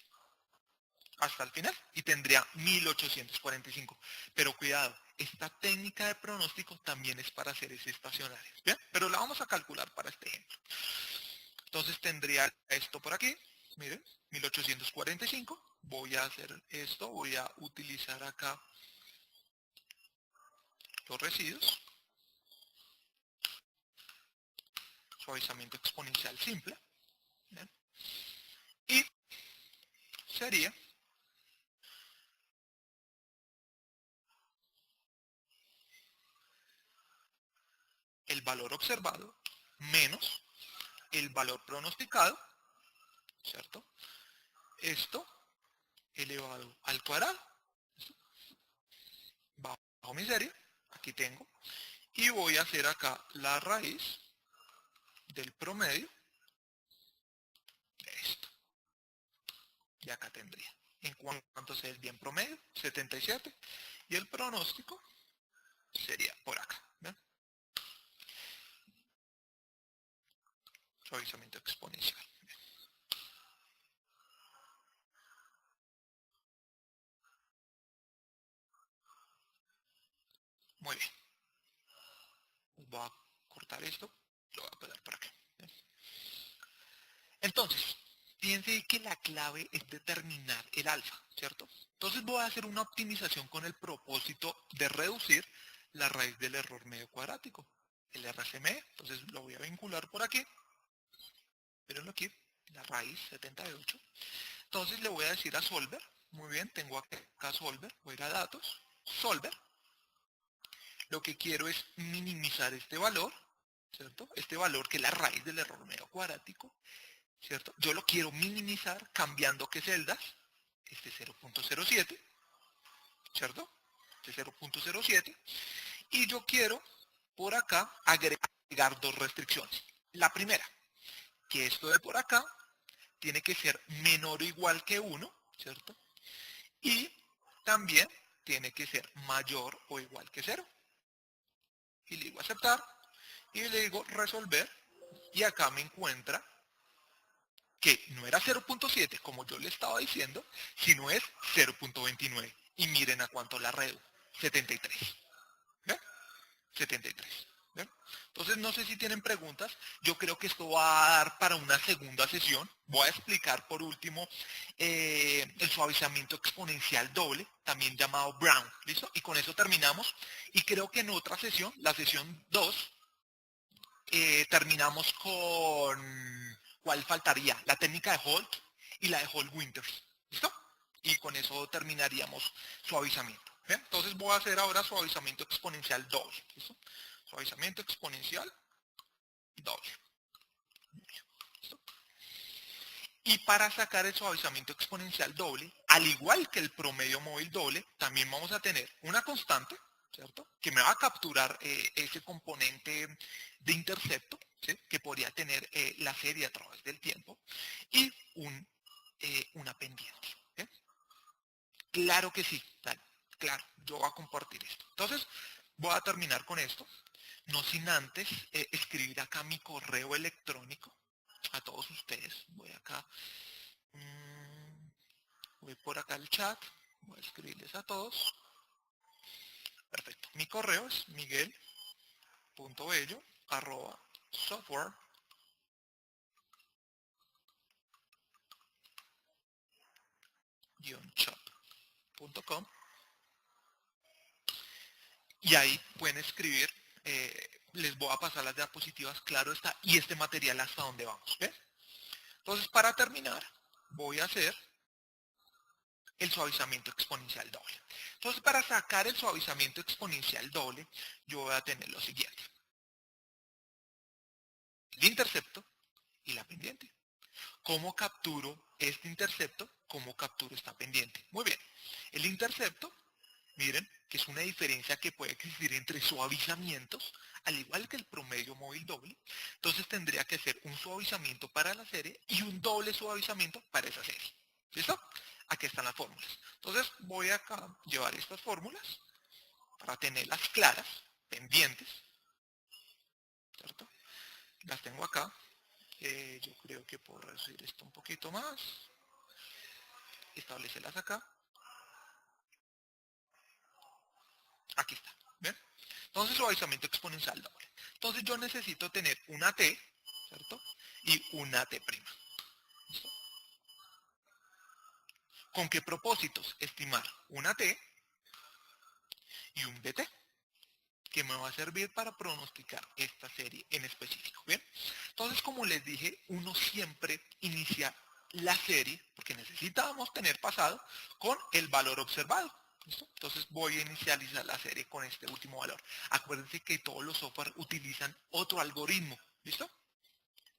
hasta el final y tendría 1845. Pero cuidado, esta técnica de pronóstico también es para series estacionarias. ¿Bien? Pero la vamos a calcular para este ejemplo. Entonces tendría esto por aquí, miren, 1845. Voy a hacer esto, voy a utilizar acá los residuos, suavizamiento exponencial simple, ¿bien? Y sería el valor observado menos el valor pronosticado, ¿cierto? Esto elevado al cuadrado, bajo mi serie, aquí tengo, y voy a hacer acá la raíz del promedio de esto. Y acá tendría, en cuanto sea el bien promedio, 77, y el pronóstico sería por acá. ¿Ven? Suavizamiento exponencial. Muy bien. Voy a cortar esto, lo voy a pegar por acá. ¿Ven? Entonces, fíjense que la clave es determinar el alfa, ¿cierto? Entonces voy a hacer una optimización con el propósito de reducir la raíz del error medio cuadrático, el RCME. Entonces lo voy a vincular por aquí. Mírenlo aquí, la raíz 78. Entonces le voy a decir a Solver, muy bien, tengo acá Solver, voy a ir a datos, Solver. Lo que quiero es minimizar este valor, ¿cierto? Este valor que es la raíz del error medio cuadrático, ¿cierto? Yo lo quiero minimizar cambiando qué celdas, este 0.07, ¿cierto? Este 0.07. Y yo quiero por acá agregar dos restricciones. La primera, que esto de por acá tiene que ser menor o igual que 1, ¿cierto? Y también tiene que ser mayor o igual que 0. Y le digo aceptar y le digo resolver y acá me encuentra que no era 0.7 como yo le estaba diciendo, sino es 0.29. Y miren a cuánto la redujo, 73. ¿Ven? 73. ¿Ven? Entonces no sé si tienen preguntas. Yo creo que esto va a dar para una segunda sesión. Voy a explicar por último el suavizamiento exponencial doble, también llamado Brown. ¿Listo? Y con eso terminamos. Y creo que en otra sesión, la sesión 2, terminamos con ¿cuál faltaría? La técnica de Holt y la de Holt-Winters. ¿Listo? Y con eso terminaríamos suavizamiento. ¿Bien? Entonces voy a hacer ahora suavizamiento exponencial doble. ¿Listo? Suavizamiento exponencial doble. ¿Listo? Y para sacar el suavizamiento exponencial doble, al igual que el promedio móvil doble, también vamos a tener una constante, ¿cierto? Que me va a capturar ese componente de intercepto, ¿sí? Que podría tener la serie a través del tiempo, y una pendiente. ¿Sí? Claro que sí, dale, claro, yo voy a compartir esto. Entonces, voy a terminar con esto, no sin antes escribir acá mi correo electrónico a todos ustedes. Voy acá, voy por acá al chat, voy a escribirles a todos. Perfecto, mi correo es miguel.bello@software-shop.com y ahí pueden escribir les voy a pasar las diapositivas, claro está, y este material hasta dónde vamos, ¿ves? Entonces, para terminar, voy a hacer el suavizamiento exponencial doble. Entonces, para sacar el suavizamiento exponencial doble, yo voy a tener lo siguiente. El intercepto y la pendiente. ¿Cómo capturo este intercepto? ¿Cómo capturo esta pendiente? Muy bien. El intercepto, miren, que es una diferencia que puede existir entre suavizamientos, al igual que el promedio móvil doble. Entonces tendría que ser un suavizamiento para la serie y un doble suavizamiento para esa serie. ¿Listo? Aquí están las fórmulas. Entonces voy acá a llevar estas fórmulas para tenerlas claras, pendientes, ¿cierto? Las tengo acá. Yo creo que puedo reducir esto un poquito más. Establecerlas acá. Aquí está. ¿Ven? Entonces suavizamiento exponencial doble. Entonces yo necesito tener una T, ¿cierto? Y una T'. ¿Listo? ¿Con qué propósitos? Estimar una T y un BT, que me va a servir para pronosticar esta serie en específico. ¿Bien? Entonces, como les dije, uno siempre inicia la serie, porque necesitábamos tener pasado, con el valor observado. ¿Listo? Entonces voy a inicializar la serie con este último valor. Acuérdense que todos los software utilizan otro algoritmo. ¿Listo?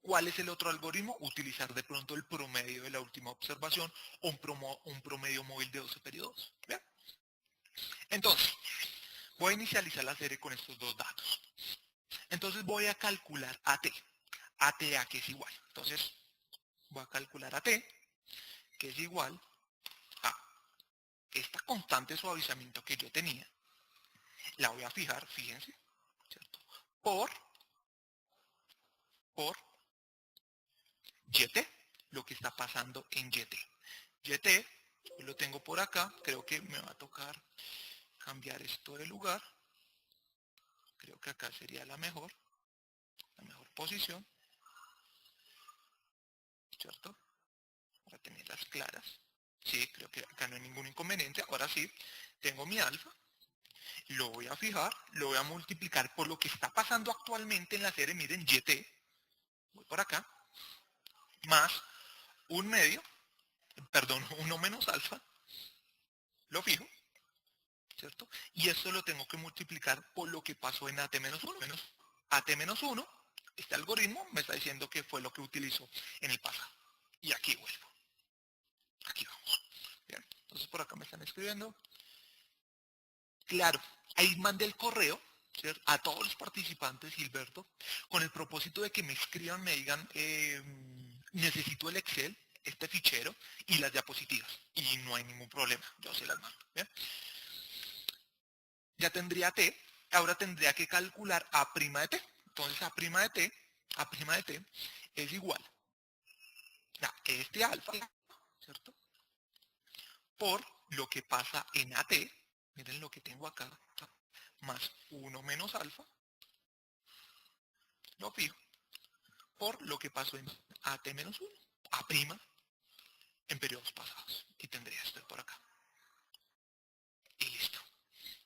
¿Cuál es el otro algoritmo? Utilizar de pronto el promedio de la última observación o un promedio móvil de 12 periodos. ¿Bien? Entonces, voy a inicializar la serie con estos dos datos. Entonces voy a calcular AT. ATA que es igual. Entonces voy a calcular AT que es igual a esta constante de suavizamiento que yo tenía. La voy a fijar, fíjense, ¿cierto? Por YT, lo que está pasando en YT. YT, lo tengo por acá, creo que me va a tocar cambiar esto de lugar. Creo que acá sería la mejor posición, ¿cierto? Para tenerlas claras. Sí, creo que acá no hay ningún inconveniente. Ahora sí, tengo mi alfa, lo voy a fijar, lo voy a multiplicar por lo que está pasando actualmente en la serie, miren, YT, voy por acá, más un medio, perdón, uno menos alfa, lo fijo, ¿cierto? Y esto lo tengo que multiplicar por lo que pasó en AT-1, AT-1, este algoritmo me está diciendo que fue lo que utilizó en el pasado. Y aquí vuelvo. Aquí vamos. Bien, entonces por acá me están escribiendo. Claro, ahí mandé el correo, ¿cierto?, a todos los participantes, Gilberto, con el propósito de que me escriban, me digan, necesito el Excel, este fichero y las diapositivas. Y no hay ningún problema, yo se las mando. ¿Bien? Ya tendría T, ahora tendría que calcular A' de T. Entonces A' de T es igual a este alfa, ¿cierto?, por lo que pasa en AT, miren lo que tengo acá, más 1 menos alfa, lo fijo, por lo que pasó en AT menos 1, A' en periodos pasados. Y tendría esto por acá. Y listo.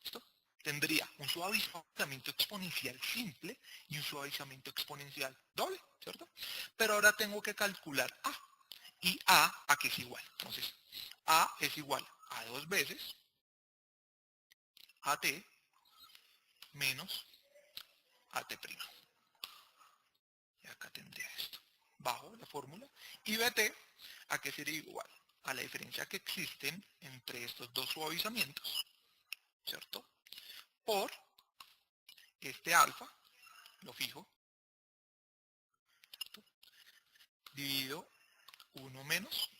¿Listo? Tendría un suavizamiento exponencial simple y un suavizamiento exponencial doble, ¿cierto? Pero ahora tengo que calcular A. Y A que es igual. Entonces, A es igual a 2 veces AT menos AT'. Y acá tendría esto. Bajo la fórmula. Y BT, ¿a qué sería igual? A la diferencia que existen entre estos dos suavizamientos, ¿cierto? Por este alfa, lo fijo, ¿cierto?, dividido 1 menos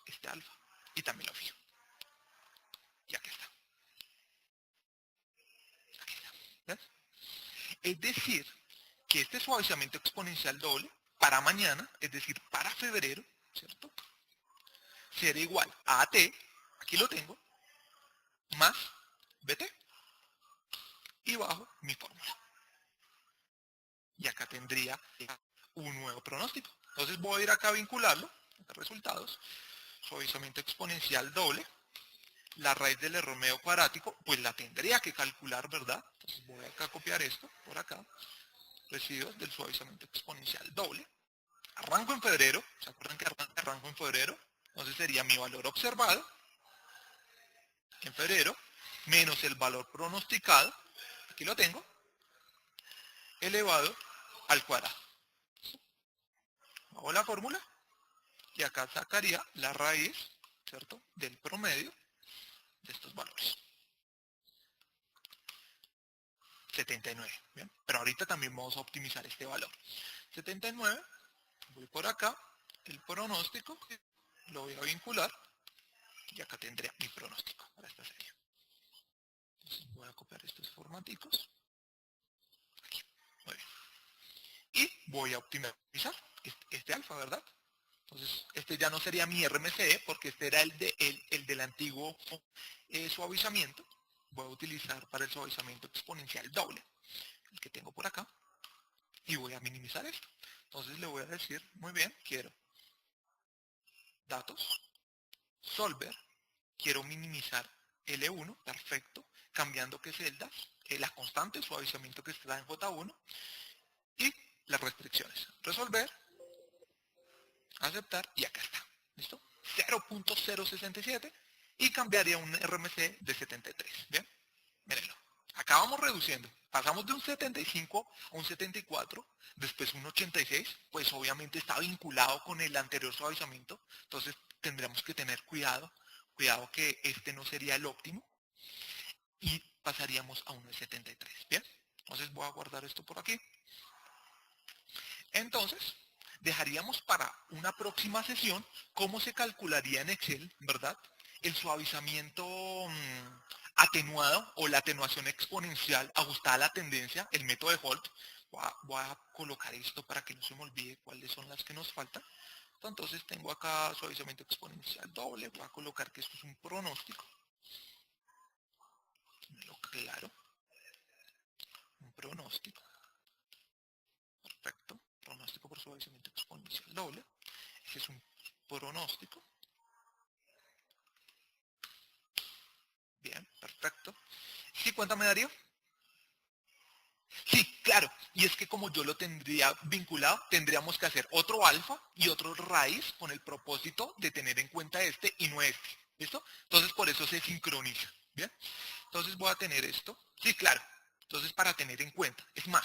este alfa. Y también lo fijo. Y aquí está. Aquí está. ¿Ves? Es decir, que este suavizamiento exponencial doble para mañana, es decir, para febrero, ¿cierto?, será igual a AT, aquí lo tengo, más BT. Y bajo mi fórmula. Y acá tendría un nuevo pronóstico. Entonces voy a ir acá a vincularlo, resultados, suavizamiento exponencial doble, la raíz del error medio cuadrático, pues la tendría que calcular, ¿verdad? Entonces voy acá a copiar esto, por acá, residuos del suavizamiento exponencial doble. Arranco en febrero, ¿se acuerdan que arranco en febrero? Entonces sería mi valor observado en febrero, menos el valor pronosticado, aquí lo tengo, elevado al cuadrado. Hago la fórmula y acá sacaría la raíz, ¿cierto?, del promedio de estos valores. 79, ¿bien? Pero ahorita también vamos a optimizar este valor. 79, voy por acá, el pronóstico, lo voy a vincular, y acá tendré mi pronóstico para esta serie. Entonces voy a copiar estos formaticos, aquí, muy bien. Y voy a optimizar este alfa, ¿verdad? Entonces, este ya no sería mi RMCE, porque este era el del antiguo suavizamiento. Voy a utilizar para el suavizamiento exponencial doble, el que tengo por acá, y voy a minimizar esto. Entonces le voy a decir, muy bien, quiero datos, solver, quiero minimizar L1, perfecto, cambiando qué celdas, la constante, suavizamiento que está en J1, y las restricciones. Resolver, aceptar, y acá está. ¿Listo? 0.067 y cambiaría un RMC de 73. ¿Bien? Mírenlo. Acá vamos reduciendo. Pasamos de un 75 a un 74, después un 86, pues obviamente está vinculado con el anterior suavizamiento, entonces tendremos que tener cuidado, que este no sería el óptimo, y pasaríamos a 1.73. ¿Bien? Entonces voy a guardar esto por aquí. Entonces, dejaríamos para una próxima sesión cómo se calcularía en Excel, ¿verdad? El suavizamiento atenuado o la atenuación exponencial ajustada a la tendencia, el método de Holt. Voy a colocar esto para que no se me olvide cuáles son las que nos faltan. Entonces tengo acá suavizamiento exponencial doble, voy a colocar que esto es un pronóstico. Claro, un pronóstico. Perfecto. Pronóstico por suavizamiento exponencial doble. Este es un pronóstico. Bien, perfecto. ¿Sí cuánto me daría? Sí, claro. Y es que como yo lo tendría vinculado, tendríamos que hacer otro alfa y otro raíz con el propósito de tener en cuenta este y no este. ¿Listo? Entonces por eso se sincroniza. ¿Bien? Entonces voy a tener esto. Sí, claro. Entonces para tener en cuenta. Es más,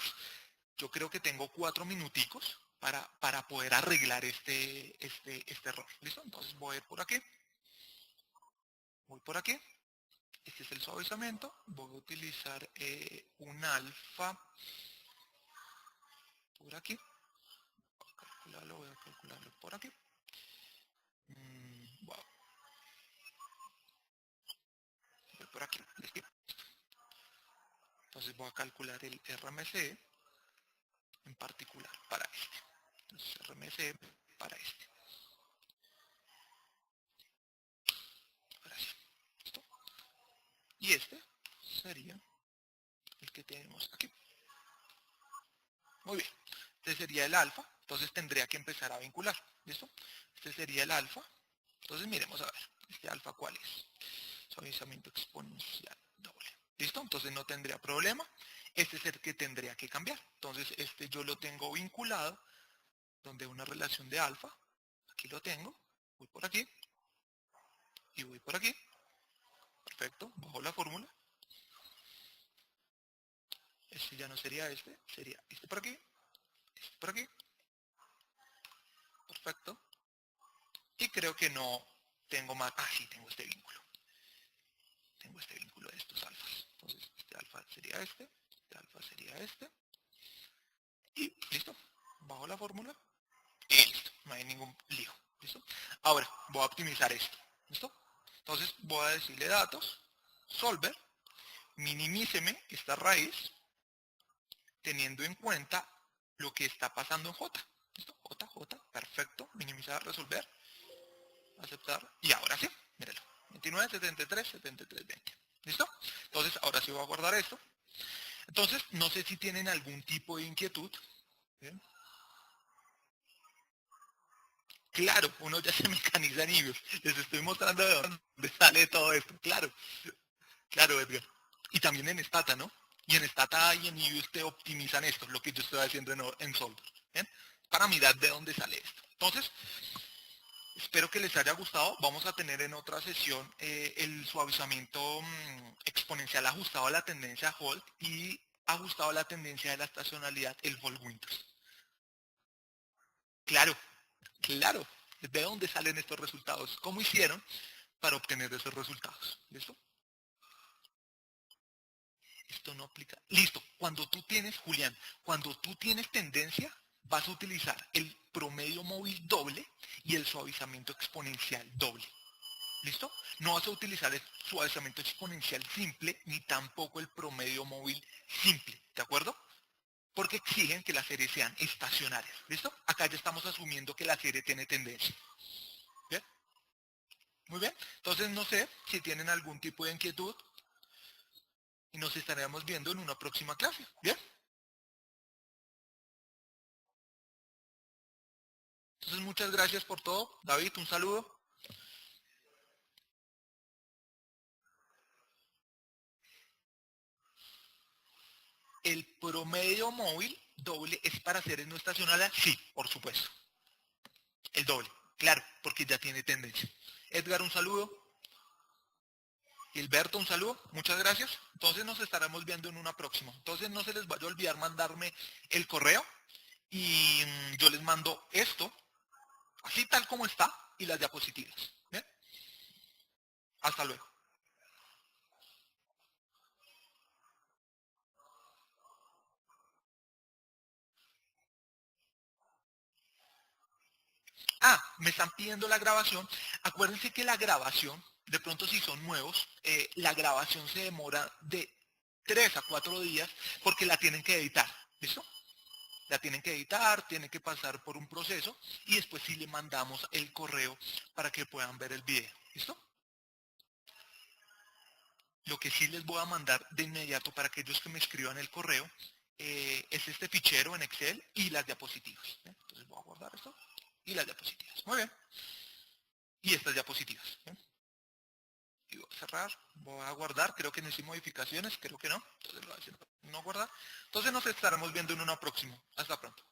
yo creo que tengo 4 minuticos para poder arreglar este error. ¿Listo? Entonces voy a ir por aquí. Voy por aquí. Este es el suavizamiento. Voy a utilizar un alfa por aquí. Voy a calcularlo por aquí. Wow. Voy por aquí. ¿Listo? Entonces voy a calcular el RMC en particular para este. Entonces RMC para este. Ahora sí. ¿Listo? Y este sería el que tenemos aquí. Muy bien. Este sería el alfa. Entonces tendría que empezar a vincular. ¿Listo? Este sería el alfa. Entonces miremos a ver. ¿Este alfa cuál es? Suavizamiento exponencial doble. ¿Listo? Entonces no tendría problema. Este es el que tendría que cambiar. Entonces este yo lo tengo vinculado, donde una relación de alfa. Aquí lo tengo. Voy por aquí. Y voy por aquí. Perfecto. Bajo la fórmula. Este ya no sería este. Sería este por aquí. Este por aquí. Perfecto. Y creo que no tengo más. Ah, sí, tengo este vínculo. Tengo este vínculo de estos alfas. Entonces este alfa sería este sería este. Y listo. Bajo la fórmula. Y listo. No hay ningún lío. ¿Listo? Ahora voy a optimizar esto. ¿Listo? Entonces voy a decirle datos, solver, minimíceme esta raíz teniendo en cuenta lo que está pasando en J. ¿Listo? J, perfecto. Minimizar, resolver, aceptar. Y ahora sí, míralo. 29, 73, 73, 20. ¿Listo? Entonces ahora sí voy a guardar esto. Entonces, no sé si tienen algún tipo de inquietud. ¿Bien? Claro, uno ya se mecaniza en iOS. Les estoy mostrando de dónde sale todo esto. Claro, claro, Edgar. Y también en Stata, ¿no? Y en Stata y en iOS te optimizan esto, lo que yo estoy haciendo en Solver. ¿Bien? Para mirar de dónde sale esto. Entonces, espero que les haya gustado. Vamos a tener en otra sesión el suavizamiento exponencial ajustado a la tendencia Hold y ajustado a la tendencia de la estacionalidad, el Hold Winters. Claro, claro. ¿De dónde salen estos resultados? ¿Cómo hicieron para obtener esos resultados? ¿Listo? Esto no aplica. Listo. Cuando tú tienes, Julián, cuando tú tienes tendencia, vas a utilizar el promedio móvil doble y el suavizamiento exponencial doble. ¿Listo? No vas a utilizar el suavizamiento exponencial simple ni tampoco el promedio móvil simple. ¿De acuerdo? Porque exigen que las series sean estacionarias. ¿Listo? Acá ya estamos asumiendo que la serie tiene tendencia. ¿Bien? Muy bien. Entonces no sé si tienen algún tipo de inquietud y nos estaremos viendo en una próxima clase. ¿Bien? Entonces muchas gracias por todo. David, un saludo. ¿El promedio móvil doble es para series no estacionarias? Sí, por supuesto. El doble. Claro, porque ya tiene tendencia. Edgar, un saludo. Gilberto, un saludo. Muchas gracias. Entonces nos estaremos viendo en una próxima. Entonces no se les vaya a olvidar mandarme el correo y yo les mando esto, así tal como está, y las diapositivas. ¿Bien? Hasta luego. Ah, me están pidiendo la grabación. Acuérdense que la grabación, de pronto si son nuevos, la grabación se demora de 3 a 4 días porque la tienen que editar. ¿Listo? La tienen que editar, tienen que pasar por un proceso y después sí le mandamos el correo para que puedan ver el video. ¿Listo? Lo que sí les voy a mandar de inmediato para aquellos que me escriban el correo es este fichero en Excel y las diapositivas. ¿Bien? Entonces voy a guardar esto y las diapositivas. Muy bien. Y estas diapositivas. ¿Bien? Y voy a cerrar, voy a guardar, creo que no hice modificaciones, creo que no. Entonces lo voy a decir, no guardar. Entonces nos estaremos viendo en una próxima. Hasta pronto.